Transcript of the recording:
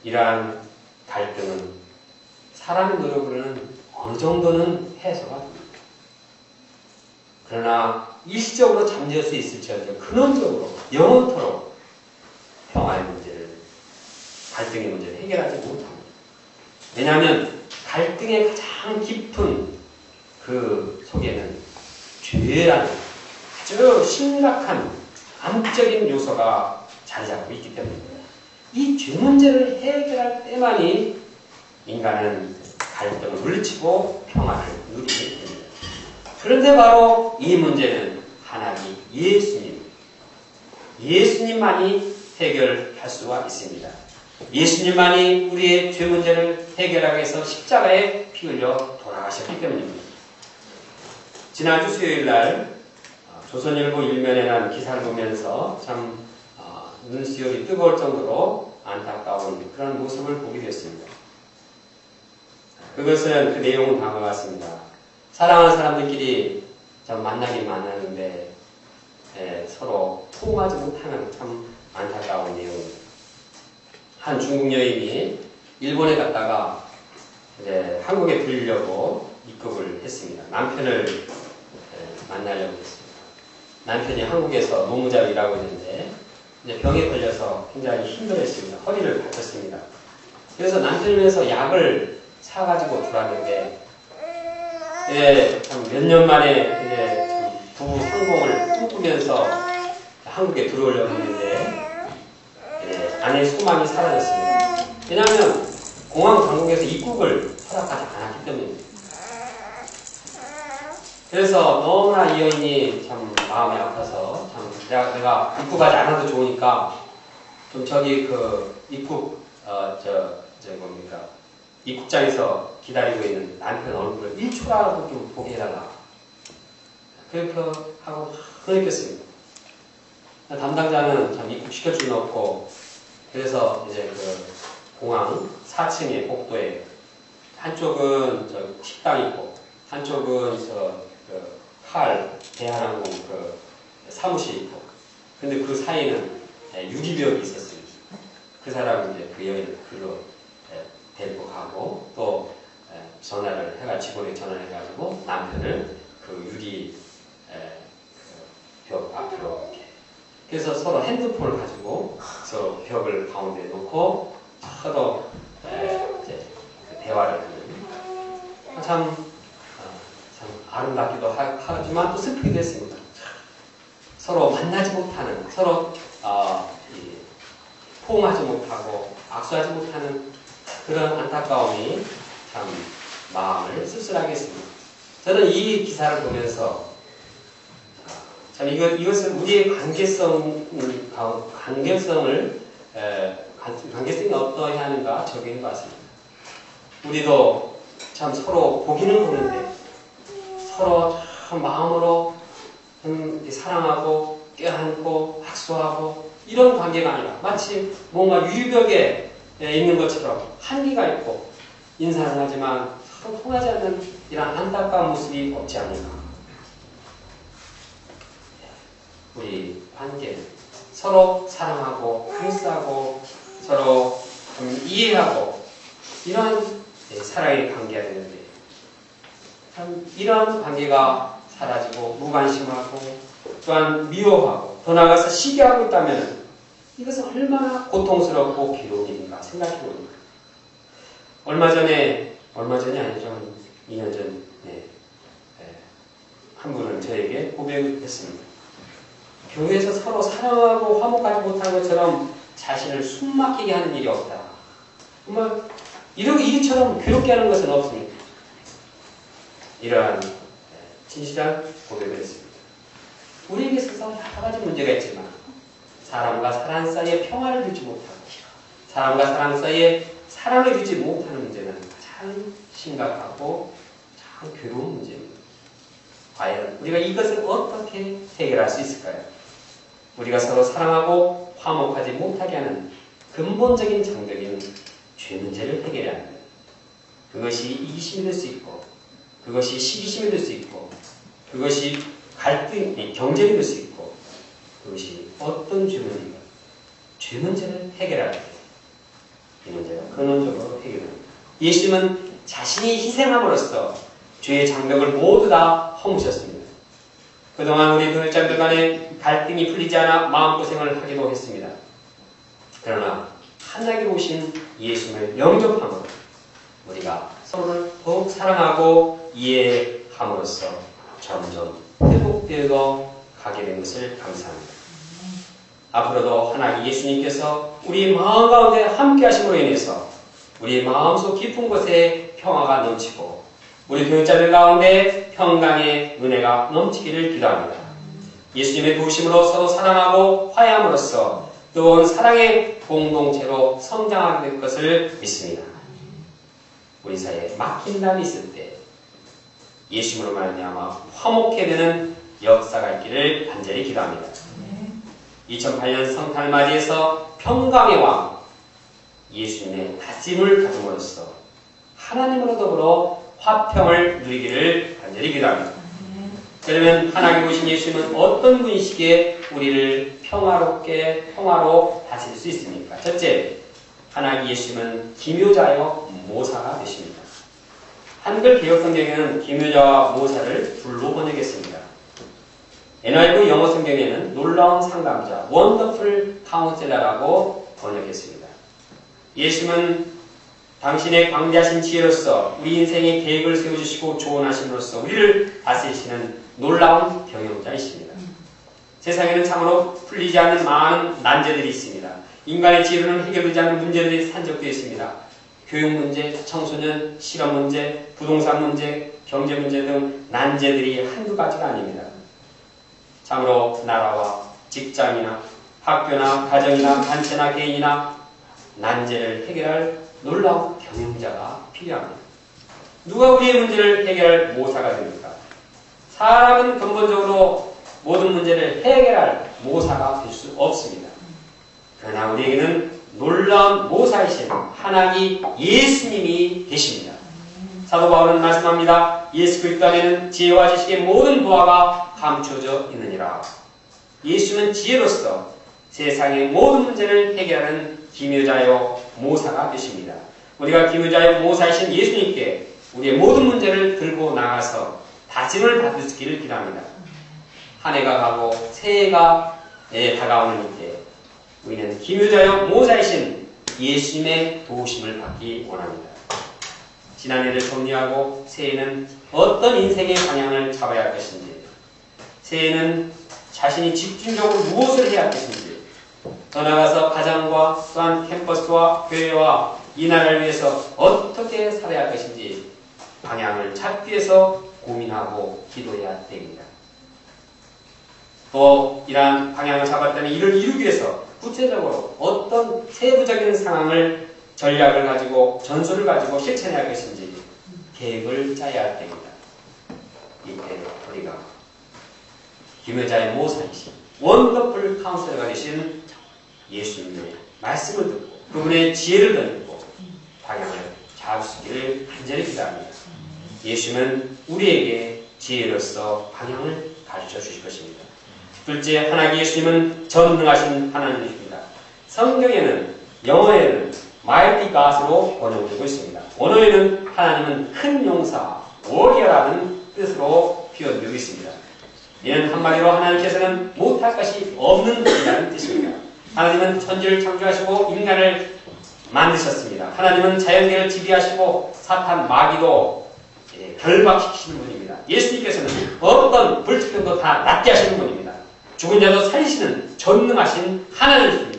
이러한 갈등은 사람의 노력으로는 어느 정도는 해소가 됩니다. 그러나 일시적으로 잠재울 수 있을지언정 근원적으로 영원토록 평화의 문제를, 갈등의 문제를 해결하지 못합니다. 왜냐하면 갈등의 가장 깊은 그 속에는 죄라는 아주 심각한 암적인 요소가 자리 잡고 있기 때문입니다. 이 죄 문제를 해결할 때만이 인간은 갈등을 물리치고 평화를 누리게 됩니다. 그런데 바로 이 문제는 하나님 예수님만이 해결할 수가 있습니다. 예수님만이 우리의 죄 문제를 해결하기 위해서 십자가에 피 흘려 돌아가셨기 때문입니다. 지난주 수요일날 조선일보 일면에 난 기사를 보면서 참 눈시울이 뜨거울 정도로 안타까운 그런 모습을 보게 됐습니다. 그것은 그 내용은 다음과 같습니다. 사랑하는 사람들끼리 참 만나긴 만나는데 서로 통하지 못하는 참 안타까운 내용입니다. 한 중국 여인이 일본에 갔다가 이제 한국에 들리려고 입국을 했습니다. 남편을 만나려고 했습니다. 남편이 한국에서 노무자로 일하고 있는데 이제 병에 걸려서 굉장히 힘들었습니다. 허리를 다쳤습니다. 그래서 남편을 위해서 약을 사가지고 들어왔는데 참 몇 년 만에 부부 상봉을 꿈꾸면서 한국에 들어오려고 했는데 아내의 소망이 사라졌습니다. 왜냐하면 공항 당국에서 입국을 허락하지 않았기 때문입니다. 그래서 너무나 이 여인이 참 마음이 아파서 참 내가 입국하지 않아도 좋으니까 좀 저기 그 입국 입국장에서 기다리고 있는 남편 얼굴을 1초라도 좀 보게 해달라. 그렇게 하고 그랬겠습니다. 담당자는 참 입국시킬 수는 없고 그래서 이제 그 공항 4층의 복도에 한쪽은 저 식당이 있고 한쪽은 대한항공 그 사무실이 있고 근데 그 사이는 유리벽이 있었습니다. 그 사람은 이제 그 여인을 그로 데리고 가고 또 전화를 직원에게 전화를 해가지고 남편을 그 유리 벽 앞으로 이렇게 그래서 서로 핸드폰을 가지고 서로 벽을 가운데 놓고 서로 이제 대화를 하는 참 아름답기도 하지만 또 슬프기도 했습니다. 서로 만나지 못하는 서로 포옹하지 못하고 악수하지 못하는 그런 안타까움이 참 마음을 쓸쓸하게 했습니다. 저는 이 기사를 보면서 참 이것을 우리의 관계성이 어떠해야 하는가 적용해 봤습니다. 우리도 참 서로 보기는 보는데 서로 참 마음으로 사랑하고 껴안고 악수하고 이런 관계가 아니라 마치 뭔가 유리벽에 있는 것처럼 한계가 있고 인사를 하지만 서로 통하지 않는 이런 안타까운 모습이 없지 않는가. 우리 관계는 서로 사랑하고 감싸고 서로 이해하고 이러한 사랑의 관계가 되는데 참 이러한 관계가 사라지고 무관심하고 또한 미워하고 더 나아가서 시기하고 있다면 이것은 얼마나 고통스럽고 괴로운 일인가 생각해 보니까 얼마 전이 아니죠. 2년 전 한 분은 저에게 고백을 했습니다. 교회에서 서로 사랑하고 화목하지 못한 것처럼 자신을 숨막히게 하는 일이 없다. 정말 이처럼 괴롭게 하는 것은 없습니다. 이러한 진실한 고백을 했습니다. 우리에게 있어서 여러 가지 문제가 있지만 사람과 사람 사이에 평화를 주지 못하고 사람과 사람 사이에 사랑을 주지 못하는 문제는 가장 심각하고 참 괴로운 문제입니다. 과연 우리가 이것을 어떻게 해결할 수 있을까요? 우리가 서로 사랑하고 화목하지 못하게 하는 근본적인 장벽인 죄 문제를 해결해야 합니다. 그것이 이기심이 될 수 있고 그것이 시기심이 될 수 있고 그것이 경쟁이 될 수 있고 그것이 어떤 죄 문제가 죄 문제를 해결할 때 이 문제가 근원적으로 해결됩니다. 예수님은 자신이 희생함으로써 죄의 장벽을 모두 다 허무셨습니다. 그동안 우리 교회자들 간에 갈등이 풀리지 않아 마음고생을 하기도 했습니다. 그러나 하나님이 오신 예수님을 영접함으로 우리가 서로를 더욱 사랑하고 이해함으로써 점점 회복되어 가게 된 것을 감사합니다. 앞으로도 하나님 예수님께서 우리 마음 가운데 함께 하심으로 인해서 우리 마음속 깊은 곳에 평화가 넘치고 우리 교육자들 가운데 평강의 은혜가 넘치기를 기도합니다. 예수님의 도우심으로 서로 사랑하고 화해함으로써 뜨거운 사랑의 공동체로 성장하게 될 것을 믿습니다. 우리 사이에 막힌 담이 있을 때 예수님으로 말미암아 화목해 되는 역사가 있기를 간절히 기도합니다. 2008년 성탄을 맞이해서 평강의 왕 예수님의 다짐을 가짐으로써 하나님으로 더불어 화평을 누리기를 간절히 기도합니다. 그러면 하나님 오신 예수님은 어떤 분이시기에 우리를 평화로 다스릴 수 있습니까? 첫째, 하나님 예수님은 기묘자여 모사가 되십니다. 한글 개혁성경에는 기묘자와 모사를 둘로 번역했습니다. NIV 영어 성경에는 놀라운 상담자, 원더풀 카운셀러라고 번역했습니다. 예수님은 당신의 광대하신 지혜로서 우리 인생의 계획을 세워주시고 조언하심으로써 우리를 다스리시는 놀라운 경영자이십니다. 세상에는 참으로 풀리지 않는 많은 난제들이 있습니다. 인간의 지혜로는 해결되지 않는 문제들이 산적되어 있습니다. 교육 문제, 청소년 실업 문제, 부동산 문제, 경제 문제 등 난제들이 한두 가지가 아닙니다. 참으로 나라와 직장이나 학교나 가정이나 단체나 개인이나 난제를 해결할 놀라운 경영자가 필요합니다. 누가 우리의 문제를 해결할 모사가 됩니까? 사람은 근본적으로 모든 문제를 해결할 모사가 될 수 없습니다. 그러나 우리에게는 놀라운 모사이신 하나님 예수님이 계십니다. 사도 바울은 말씀합니다. 예수 그리스도 안에는 지혜와 지식의 모든 보화가 감춰져 있느니라. 예수는 지혜로서 세상의 모든 문제를 해결하는 기묘자요 모사가 되십니다. 우리가 기묘자요 모사이신 예수님께 우리의 모든 문제를 들고 나가서 다짐을 받으시기를 기도합니다. 한 해가 가고 새해가 다가오는 이때 우리는 기묘자요 모사이신 예수님의 도우심을 받기 원합니다. 지난해를 정리하고 새해는 어떤 인생의 방향을 잡아야 할 것인지, 새해는 자신이 집중적으로 무엇을 해야 할 것인지, 더 나아가서 가정과 또한 캠퍼스와 교회와 이 나라를 위해서 어떻게 살아야 할 것인지 방향을 찾기 위해서 고민하고 기도해야 됩니다. 또 이러한 방향을 잡았다니 이를 이루기 위해서 구체적으로 어떤 세부적인 상황을 전략을 가지고 전술을 가지고 실천해야 할 것인지 계획을 짜야 할 때입니다. 이때 우리가 기묘자의 모사이신 원더풀 카운셀러가 되신 예수님의 말씀을 듣고 그분의 지혜를 듣고 방향을 잡으시기를 간절히 기도합니다. 예수님은 우리에게 지혜로서 방향을 가르쳐 주실 것입니다. 둘째, 하나님 예수님은 전능하신 하나님이십니다. 성경에는 영어에는 Mighty God으로 번역되고 있습니다. 원어에는 하나님은 큰 용사, 워리어라는 뜻으로 표현되고 있습니다. 이는 한마디로 하나님께서는 못할 것이 없는 분이라는 뜻입니다. 하나님은 천지를 창조하시고 인간을 만드셨습니다. 하나님은 자연계를 지배하시고 사탄, 마귀도 결박시키시는 분입니다. 예수님께서는 어떤 불특병도 다 낫게 하시는 분입니다. 죽은 자도 살리시는 전능하신 하나님이십니다.